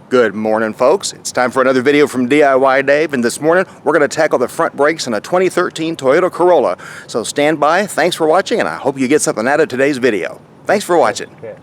Good morning, folks. It's time for another video from DIYDave, and this morning we're going to tackle the front brakes in a 2013 Toyota Corolla. So stand by, thanks for watching, and I hope you get something out of today's video. Thanks for watching. Okay.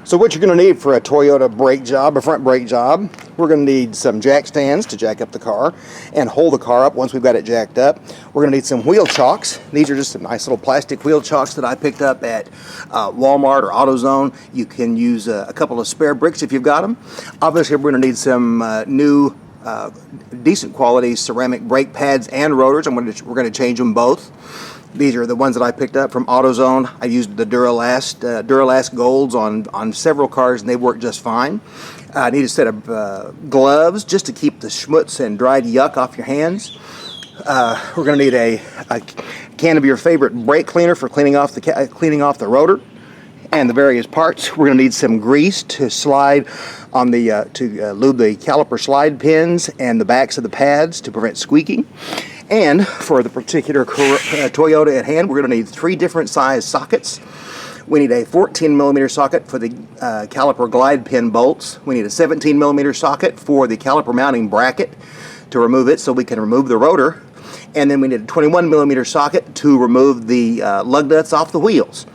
So what you're going to need for a Toyota brake job, a front brake job, we're going to need some jack stands to jack up the car and hold the car up once we've got it jacked up. We're going to need some wheel chocks. These are just some nice little plastic wheel chocks that I picked up at Walmart or AutoZone. You can use a couple of spare bricks if you've got them. Obviously, we're going to need some new decent quality ceramic brake pads and rotors. We're going to change them both. These are the ones that I picked up from AutoZone. I used the Duralast Golds on several cars, and they work just fine. I need a set of gloves just to keep the schmutz and dried yuck off your hands. We're going to need a can of your favorite brake cleaner for cleaning off the rotor and the various parts. We're going to need some grease to slide on the lube the caliper slide pins and the backs of the pads to prevent squeaking. And for the particular Toyota at hand, we're going to need 3 different size sockets. We need a 14mm socket for the caliper glide pin bolts. We need a 17mm socket for the caliper mounting bracket to remove it so we can remove the rotor. And then we need a 21mm socket to remove the lug nuts off the wheels.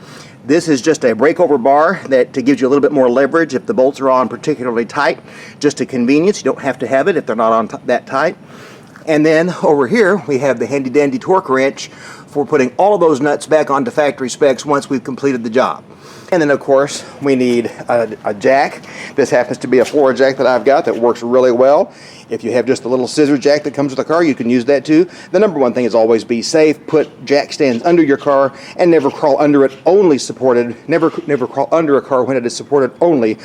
This is just a breakover bar that gives you a little bit more leverage if the bolts are on particularly tight. Just a convenience. You don't have to have it if they're not on that tight. And then over here we have the handy dandy torque wrench for putting all of those nuts back onto factory specs once we've completed the job. And then of course we need a jack. This happens to be a floor jack that I've got that works really well. If you have just a little scissor jack that comes with the car, you can use that too. The number one thing is always be safe. Put jack stands under your car and never crawl under it, never crawl under a car when it is supported only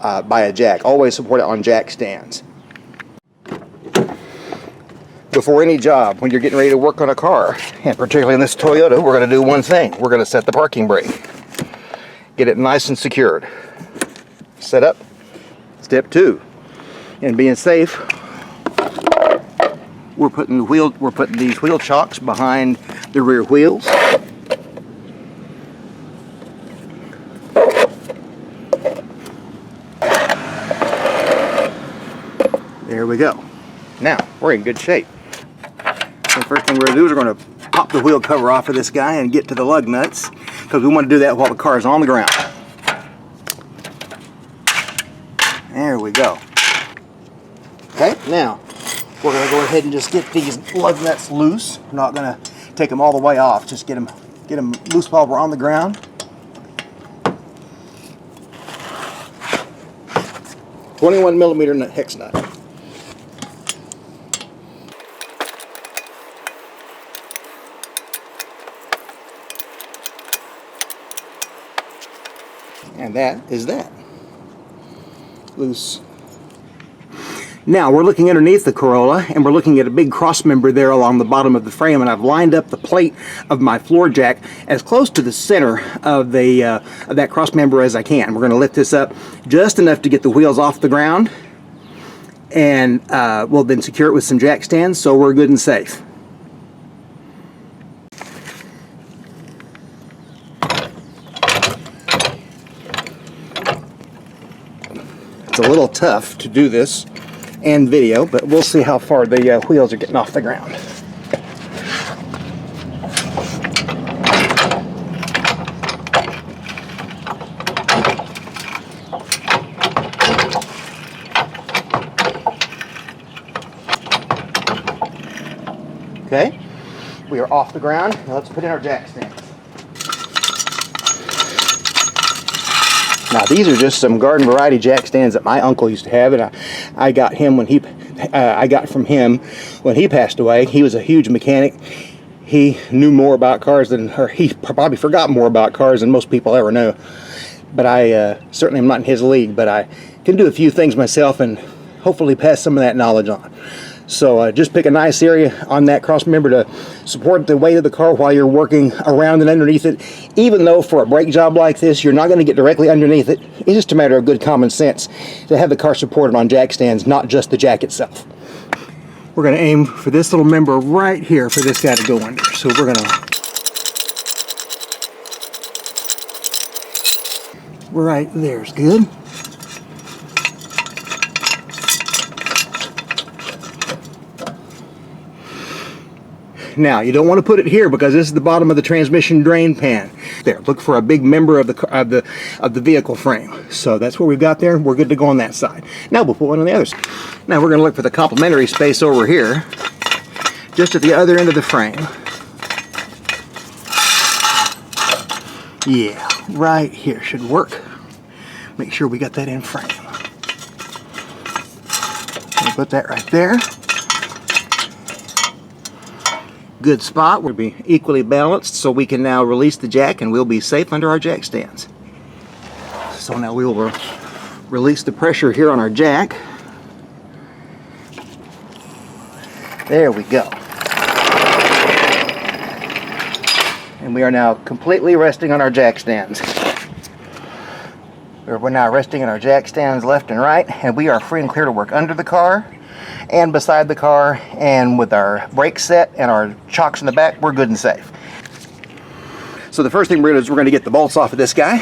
by a jack. Always support it on jack stands. Before any job, when you're getting ready to work on a car, and particularly in this Toyota, we're going to do one thing. We're going to set the parking brake. Get it nice and secured. Set up. Step 2. And being safe, we're putting these wheel chocks behind the rear wheels. There we go. Now, we're in good shape. The first thing we're going to do is we're going to pop the wheel cover off of this guy and get to the lug nuts, because we want to do that while the car is on the ground. There we go. Okay, now we're going to go ahead and just get these lug nuts loose. We're not going to take them all the way off. Just get them loose while we're on the ground. .21mm hex nut. And that is that. Loose. Now we're looking underneath the Corolla, and we're looking at a big cross member there along the bottom of the frame, and I've lined up the plate of my floor jack as close to the center of that cross member as I can. We're going to lift this up just enough to get the wheels off the ground, and we'll then secure it with some jack stands so we're good and safe. It's a little tough to do this and video, but we'll see how far the wheels are getting off the ground. Okay, we are off the ground. Now let's put in our jack stands. Now these are just some garden variety jack stands that my uncle used to have, and I got him when I got from him when he passed away. He was a huge mechanic. He knew more about cars than, or he probably forgot more about cars than most people ever know. But I certainly am not in his league, but I can do a few things myself and hopefully pass some of that knowledge on. So just pick a nice area on that cross. Remember to support the weight of the car while you're working around and underneath it. Even though for a brake job like this, you're not going to get directly underneath it. It's just a matter of good common sense to have the car supported on jack stands, not just the jack itself. We're going to aim for this little member right here for this guy to go under. So we're going to... right there's good. Now you don't want to put it here because this is the bottom of the transmission drain pan. There, look for a big member of the vehicle frame. So that's what we've got there. We're good to go on that side. Now we'll put one on the other side. Now we're going to look for the complementary space over here, just at the other end of the frame. Yeah, right here should work. Make sure we got that in frame. We'll put that right there. Good spot. We'll be equally balanced, so we can now release the jack and we'll be safe under our jack stands. So now we will release the pressure here on our jack. There we go. And we are now completely resting on our jack stands. We're now resting on our jack stands left and right, and we are free and clear to work under the car and beside the car, and with our brake set and our chocks in the back, we're good and safe. So the first thing we're going to do is we're going to get the bolts off of this guy.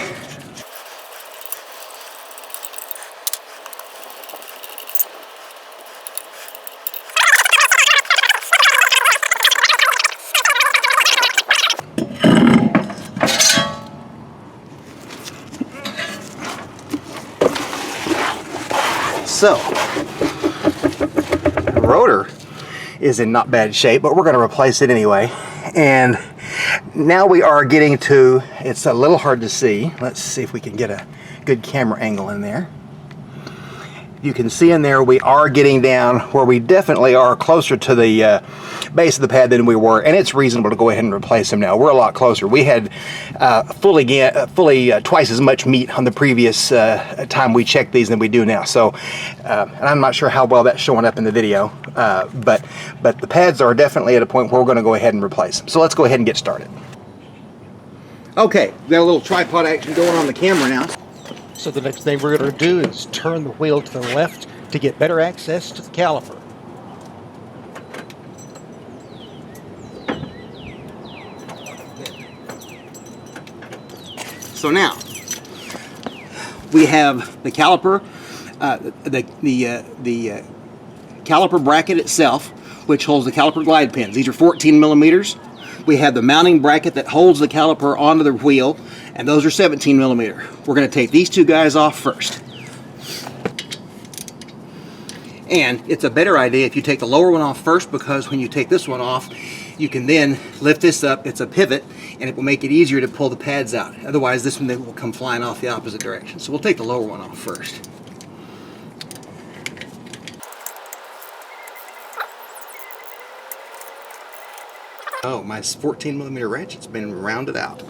So, the rotor is in not bad shape, but we're going to replace it anyway. And now we are getting to, it's a little hard to see. Let's see if we can get a good camera angle in there. You can see in there we are getting down where we definitely are closer to the base of the pad than we were, and it's reasonable to go ahead and replace them now. We're a lot closer. We had fully twice as much meat on the previous time we checked these than we do now. So, and I'm not sure how well that's showing up in the video, but the pads are definitely at a point where we're going to go ahead and replace them. So let's go ahead and get started. Okay, got a little tripod action going on the camera now. So the next thing we're going to do is turn the wheel to the left to get better access to the caliper. So now we have the caliper, the caliper bracket itself, which holds the caliper glide pins. These are 14 millimeters. We have the mounting bracket that holds the caliper onto the wheel, and those are 17 millimeter. We're going to take these two guys off first. And it's a better idea if you take the lower one off first, because when you take this one off, you can then lift this up. It's a pivot, and it will make it easier to pull the pads out. Otherwise, this one will come flying off the opposite direction. So we'll take the lower one off first. Oh, my 14 millimeter ratchet's been rounded out.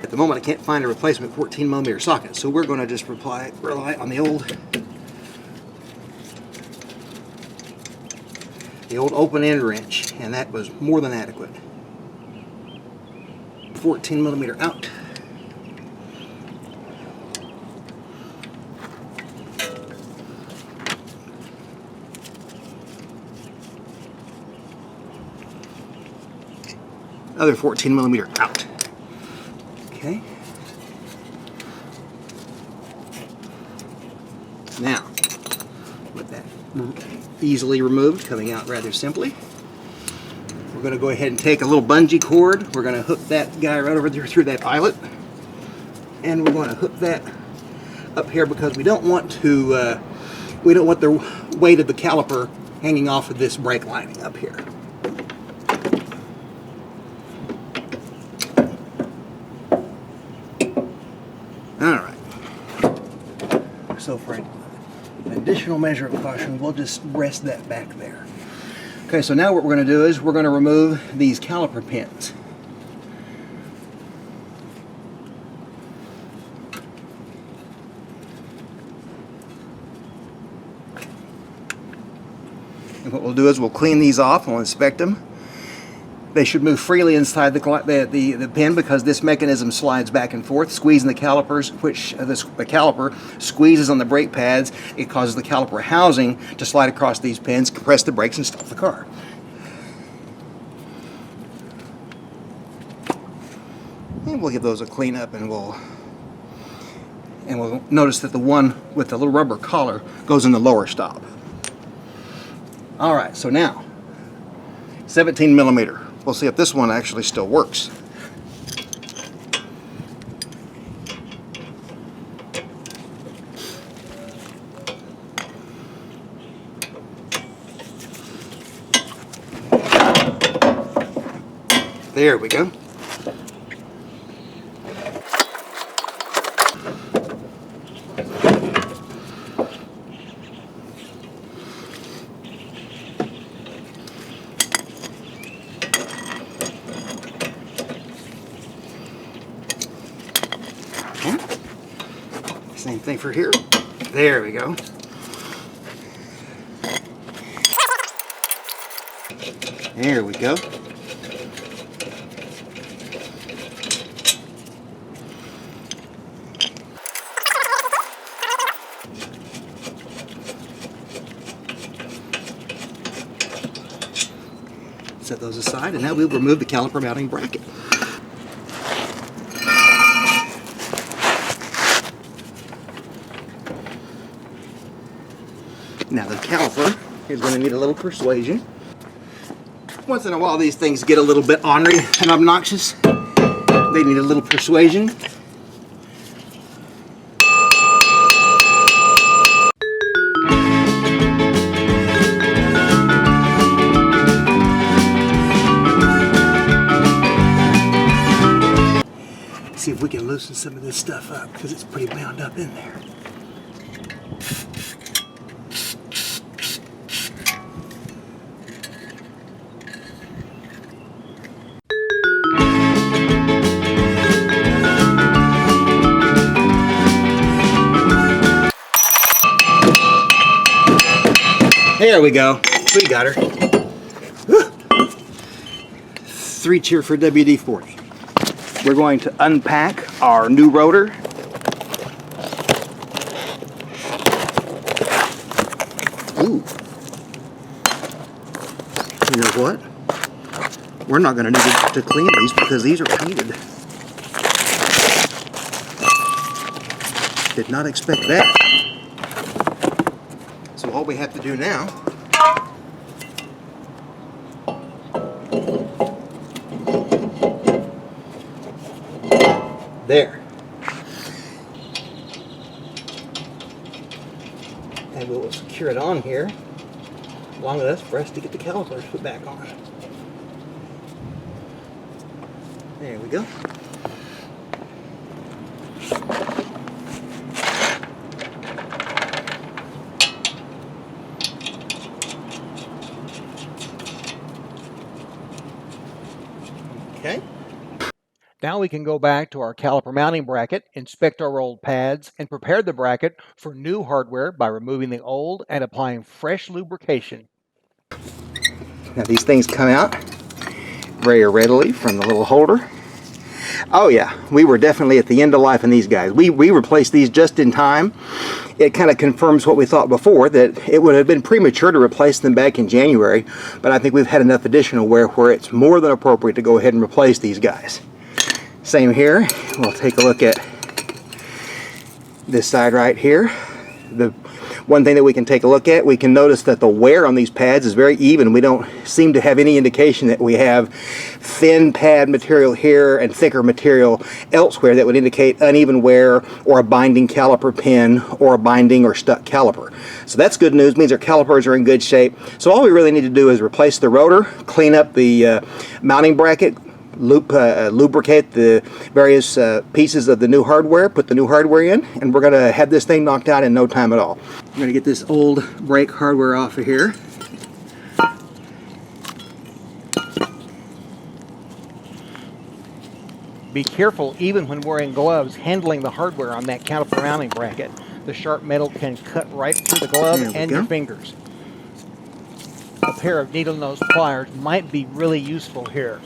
At the moment, I can't find a replacement 14 millimeter socket, so we're going to just rely on the old open end wrench, and that was more than adequate. 14 millimeter out. Other 14 millimeter out. Okay. Now, with that easily removed, coming out rather simply. We're going to go ahead and take a little bungee cord. We're going to hook that guy right over there through that eyelet. And we're going to hook that up here because we don't want the weight of the caliper hanging off of this brake lining up here. Alright. So for an additional measure of caution, we'll just rest that back there. Okay, so now what we're going to do is we're going to remove these caliper pins. And what we'll do is we'll clean these off, we'll inspect them. They should move freely inside the pin because this mechanism slides back and forth, squeezing the calipers, which the caliper squeezes on the brake pads. It causes the caliper housing to slide across these pins, compress the brakes, and stop the car. And we'll give those a clean up, and we'll notice that the one with the little rubber collar goes in the lower stop. All right, so now 17 millimeter. We'll see if this one actually still works. There we go. Same thing for here. There we go. There we go. Set those aside, and now we'll remove the caliper mounting bracket. Now the caliper is going to need a little persuasion. Once in a while these things get a little bit ornery and obnoxious. They need a little persuasion. See if we can loosen some of this stuff up because it's pretty bound up in there. There we go. We got her. Whew. 3 cheer for WD-40. We're going to unpack our new rotor. Ooh. You know what? We're not going to need to clean these because these are painted. Did not expect that. So all we have to do now there. And we will secure it on here long enough for us to get the calipers put back on. There we go. Okay. Now we can go back to our caliper mounting bracket, inspect our old pads, and prepare the bracket for new hardware by removing the old and applying fresh lubrication. Now these things come out very readily from the little holder. Oh yeah, we were definitely at the end of life in these guys. We replaced these just in time. It kind of confirms what we thought before, that it would have been premature to replace them back in January, but I think we've had enough additional wear where it's more than appropriate to go ahead and replace these guys. Same here. We'll take a look at this side right here. One thing that we can take a look at, we can notice that the wear on these pads is very even. We don't seem to have any indication that we have thin pad material here and thicker material elsewhere that would indicate uneven wear or a binding caliper pin or a binding or stuck caliper. So that's good news, means our calipers are in good shape. So all we really need to do is replace the rotor, clean up the mounting bracket, lubricate the various pieces of the new hardware, put the new hardware in, and we're going to have this thing knocked out in no time at all. I'm going to get this old brake hardware off of here. Be careful, even when wearing gloves, handling the hardware on that caliper mounting bracket. The sharp metal can cut right through the glove and your fingers. A pair of needle nose pliers might be really useful here.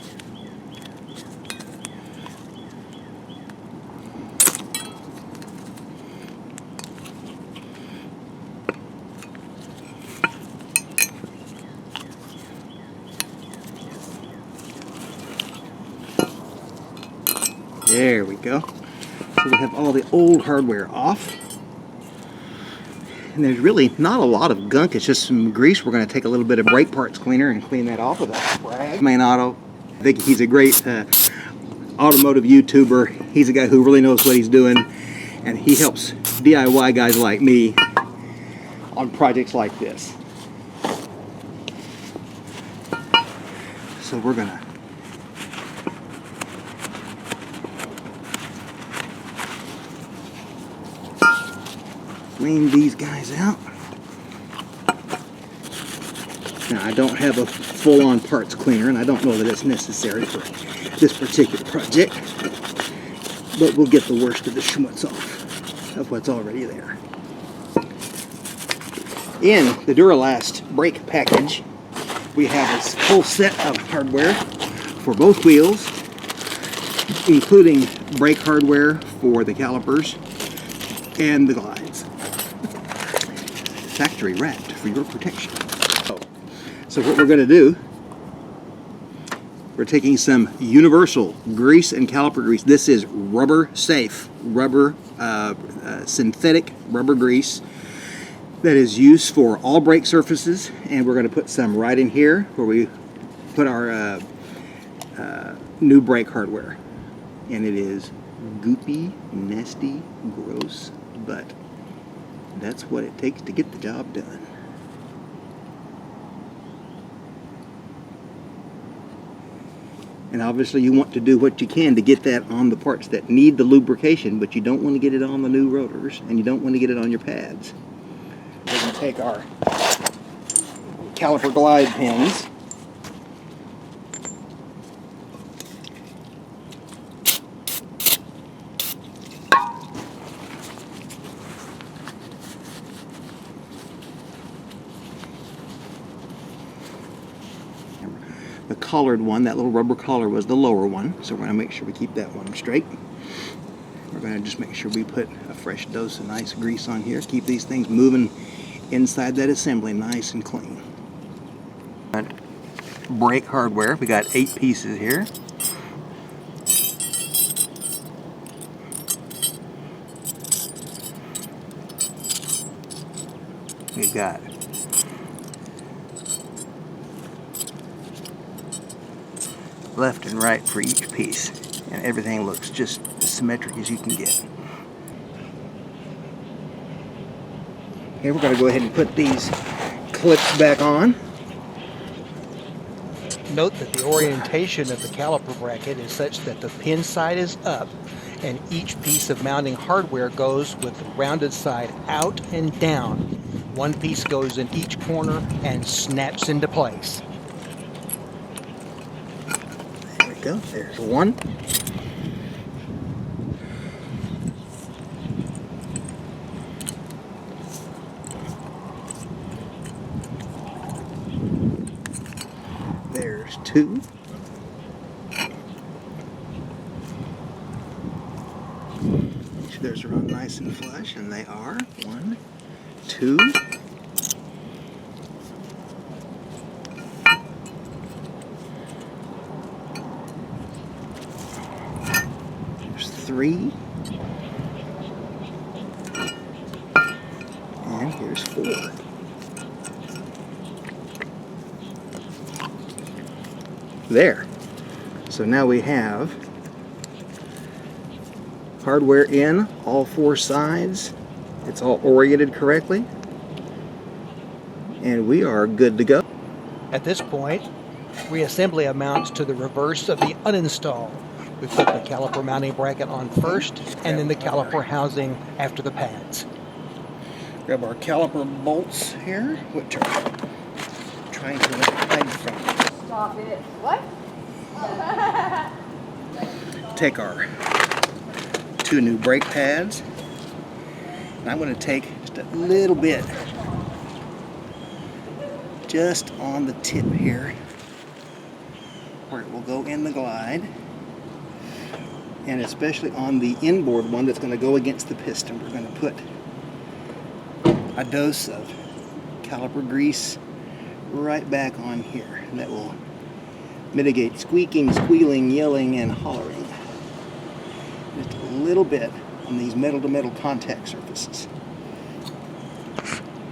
There we go. So we have all the old hardware off. And there's really not a lot of gunk, it's just some grease. We're going to take a little bit of brake parts cleaner and clean that off with a rag. Main Auto, I think he's a great automotive YouTuber. He's a guy who really knows what he's doing, and he helps DIY guys like me on projects like this. So we're going to clean these guys out. Now, I don't have a full-on parts cleaner, and I don't know that it's necessary for this particular project, but we'll get the worst of the schmutz off of what's already there. In the Duralast brake package, we have this whole set of hardware for both wheels, including brake hardware for the calipers and the glides. Factory wrapped for your protection. So what we're going to do, we're taking some universal grease and caliper grease. This is rubber safe, synthetic rubber grease that is used for all brake surfaces, and we're going to put some right in here where we put our new brake hardware. And it is goopy, nasty, gross, but that's what it takes to get the job done. And obviously you want to do what you can to get that on the parts that need the lubrication, but you don't want to get it on the new rotors, and you don't want to get it on your pads. We're going to take our caliper glide pins, the collared one, that little rubber collar was the lower one, so we're going to make sure we keep that one straight. We're going to just make sure we put a fresh dose of nice grease on here. Keep these things moving inside that assembly nice and clean. Brake hardware, we got 8 pieces here. We've got left and right for each piece, and everything looks just as symmetric as you can get. Okay, we're going to go ahead and put these clips back on. Note that the orientation of the caliper bracket is such that the pin side is up, and each piece of mounting hardware goes with the rounded side out and down. One piece goes in each corner and snaps into place. There we go, there's one. There's 2. Make sure those are on nice and flush, and they are. 1, 2. There's 3. And here's There. So now we have hardware in all four sides. It's all oriented correctly. And we are good to go. At this point, reassembly amounts to the reverse of the uninstall. We put the caliper mounting bracket on first, and then the caliper housing after the pads. Grab our caliper bolts here, which are trying to hide from. Stop it. What? Take our two new brake pads, and I'm going to take just a little bit, just on the tip here, where it will go in the glide, and especially on the inboard one that's going to go against the piston. We're going to put a dose of caliper grease right back on here, and that will mitigate squeaking, squealing, yelling, and hollering. Just a little bit on these metal-to-metal contact surfaces.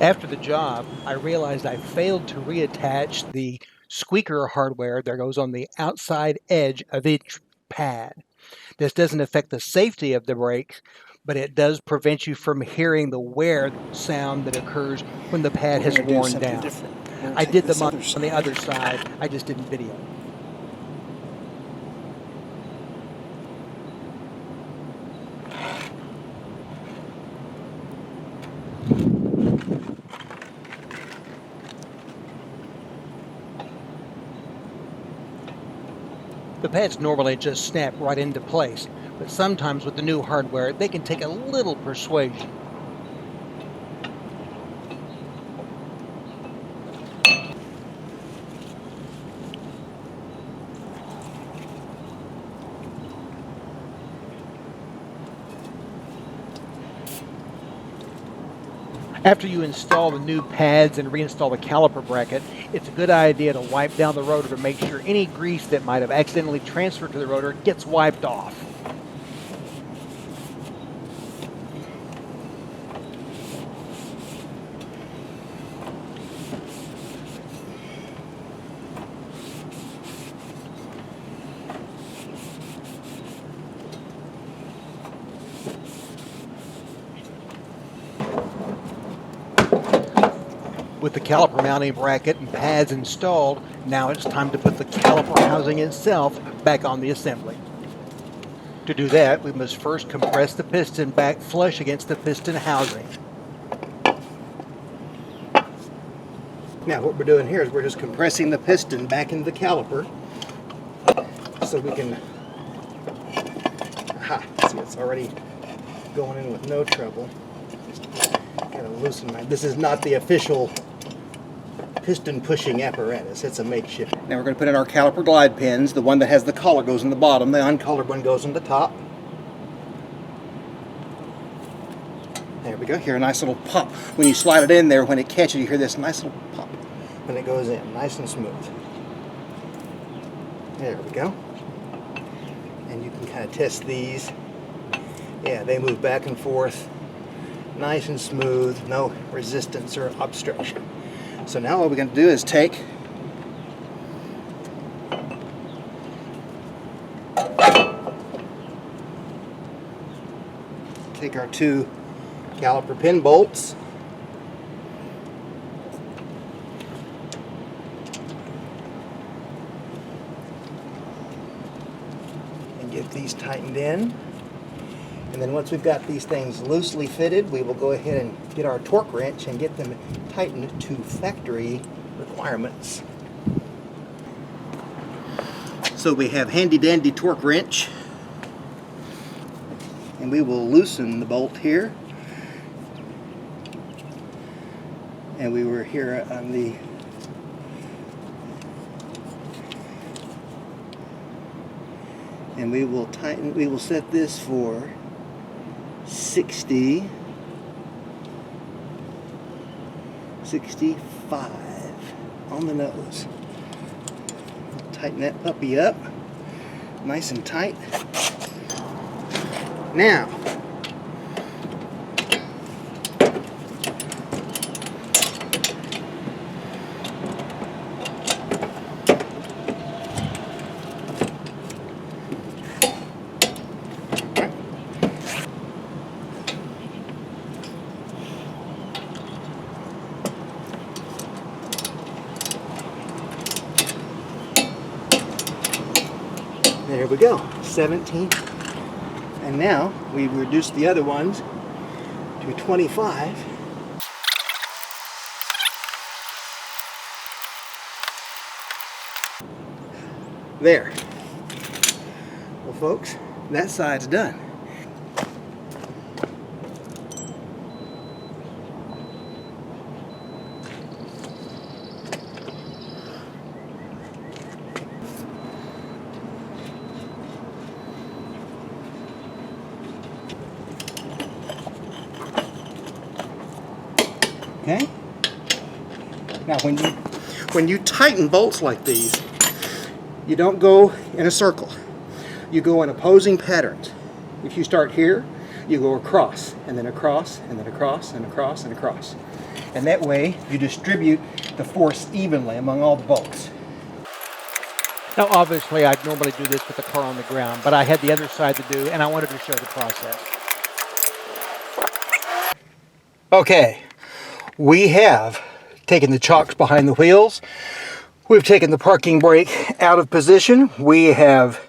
After the job, I realized I failed to reattach the squeaker hardware that goes on the outside edge of each pad. This doesn't affect the safety of the brakes, but it does prevent you from hearing the wear sound that occurs when the pad has worn down. I did them on the other side, I just didn't video. The pads normally just snap right into place, but sometimes with the new hardware, they can take a little persuasion. After you install the new pads and reinstall the caliper bracket, it's a good idea to wipe down the rotor to make sure any grease that might have accidentally transferred to the rotor gets wiped off. With the caliper mounting bracket and pads installed, now it's time to put the caliper housing itself back on the assembly. To do that, we must first compress the piston back flush against the piston housing. Now what we're doing here is we're just compressing the piston back into the caliper so we can, see, it's already going in with no trouble. Gotta loosen my, this is not the official piston pushing apparatus, it's a makeshift. Now we're going to put in our caliper glide pins. The one that has the collar goes in the bottom, the uncolored one goes in the top. There we go, hear a nice little pop. When you slide it in there, when it catches, you hear this nice little pop when it goes in, nice and smooth. There we go. And you can kind of test these. Yeah, they move back and forth, nice and smooth, no resistance or obstruction. So now what we're going to do is take our two caliper pin bolts and get these tightened in. And then once we've got these things loosely fitted, we will go ahead and get our torque wrench and get them tightened to factory requirements. So we have handy dandy torque wrench, and we will loosen the bolt here. And we were here on the and we will tighten, we will set this for 60, 65 on the nose. Tighten that puppy up nice and tight. Now There we go, 17. And now we reduced the other ones to 25. There. Well, folks, that side's done. Okay. Now, when you tighten bolts like these, you don't go in a circle. You go in opposing patterns. If you start here, you go across, and then across, and then across, and across, and across. And that way, you distribute the force evenly among all the bolts. Now, obviously, I'd normally do this with the car on the ground, but I had the other side to do, and I wanted to show the process. Okay, we have taken the chocks behind the wheels. We've taken the parking brake out of position. We have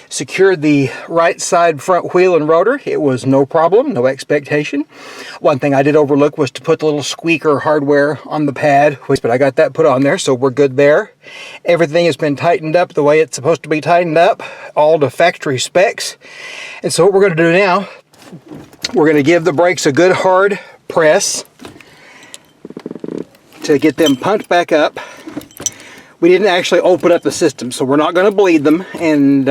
secured the right side front wheel and rotor. It was no problem, no expectation. One thing I did overlook was to put the little squeaker hardware on the pad, but I got that put on there, so we're good there. Everything has been tightened up the way it's supposed to be tightened up, all to factory specs. And so what we're going to do now, we're going to give the brakes a good hard press to get them pumped back up. We didn't actually open up the system, so we're not going to bleed them, and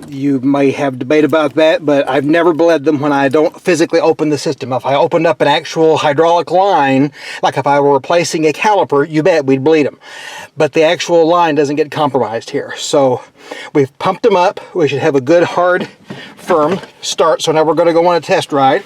you may have debate about that, but I've never bled them when I don't physically open the system. If I opened up an actual hydraulic line, like if I were replacing a caliper, you bet we'd bleed them. But the actual line doesn't get compromised here. So we've pumped them up. We should have a good, hard, firm start. So now we're going to go on a test ride.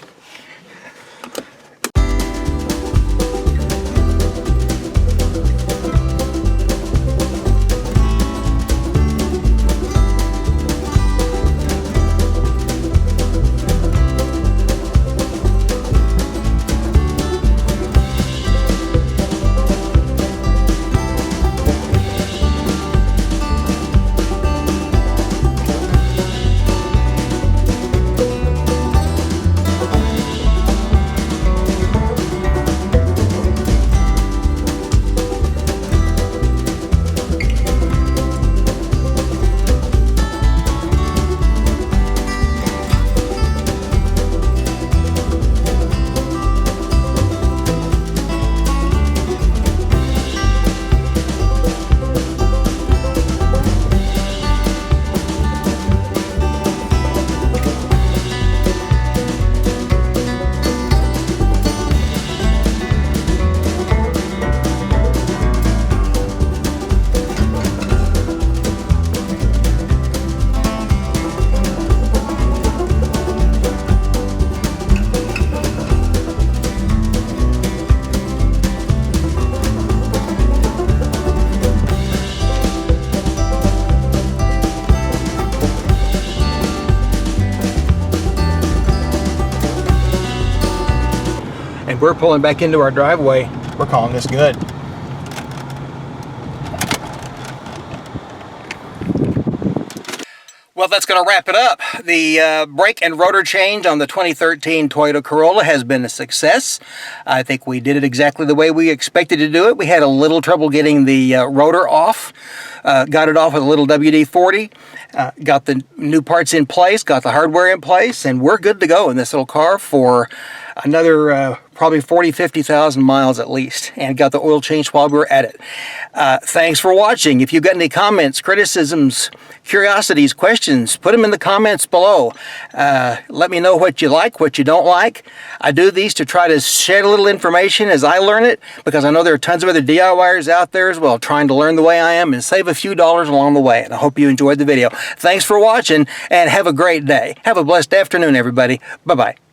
We're pulling back into our driveway. We're calling this good. Well, that's going to wrap it up. The brake and rotor change on the 2013 Toyota Corolla has been a success. I think we did it exactly the way we expected to do it. We had a little trouble getting the rotor off. Got it off with a little WD-40. Got the new parts in place, got the hardware in place, and we're good to go in this little car for another probably 50,000 miles at least, and got the oil change while we were at it. Thanks for watching. If you've got any comments, criticisms, curiosities, questions, put them in the comments below. Let me know what you like, what you don't like. I do these to try to shed a little information as I learn it, because I know there are tons of other DIYers out there as well trying to learn the way I am and save a few dollars along the way. And I hope you enjoyed the video. Thanks for watching, and have a great day. Have a blessed afternoon, everybody. Bye-bye.